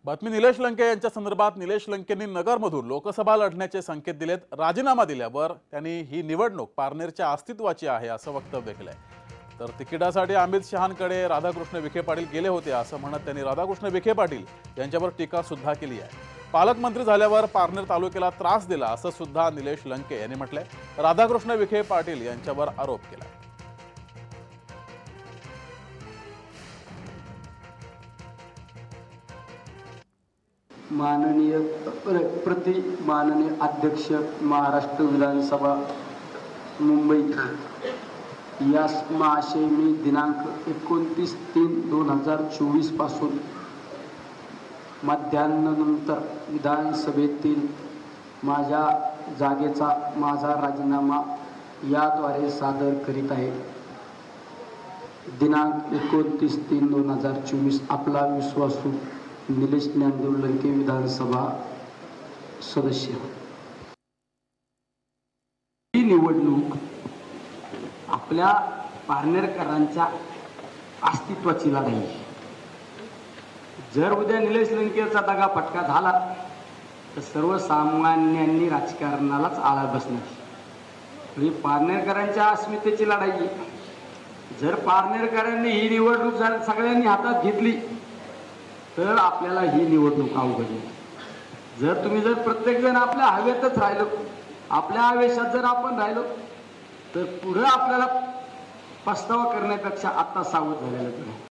बातमी निलेश लंके यांच्या संदर्भात निलेश लंकेंनी नगरमधून लोकसभा लढण्याचे संकेत दिलेत। राजीनामा दिल्यावर त्यांनी ही निवडणूक पारनेरच्या अस्तित्वाची आहे असं वक्तव्य केलंय। तर तिकिटासाठी अमित शहांकडे राधाकृष्ण विखे पाटील गेले होते असं म्हणत त्यांनी राधाकृष्ण विखे पाटील यांच्यावर टीका सुद्धा केली आहे। पालकमंत्री झाल्यावर पारनेर तालुक्याला त्रास दिला असं सुद्धा निलेश लंके यांनी म्हटलंय। राधाकृष्ण विखे पाटील यांच्यावर आरोप केला। माननीय अध्यक्ष महाराष्ट्र विधानसभा मुंबई यास महाशय मी दिनांक 29/3/2024 पासून मध्याह्नानंतर विधानसभेतील माझ्या जागेचा माझा राजीनामा याद्वारे सादर करीत आहे। दिनांक 29/3/2024 आपला विश्वासू निलेश ज्ञानदेव लंके विधानसभा सदस्य। ही निवडणूक आपल्या पारनेरकरांच्या अस्तित्वाची लढाई आहे। जर उद्या निलेश लंकेचा दगाफटका झाला तर सर्वसामान्यांनी राजकारणालाच आळा बसणार। ही पारनेरकरांच्या अस्मितेची लढाई आहे। जर पारनेरकरांनी ही निवडणूक सगळ्यांनी हातात घेतली तर आपल्याला ही निवडणूक अवघड आहे। जर प्रत्येक जण आपल्या हवेतच राहिलो, आपल्या आवेशात जर आपण राहिलो तर पुढे आपल्याला पस्तावा करण्यापेक्षा आता सावध झालेलं बरं।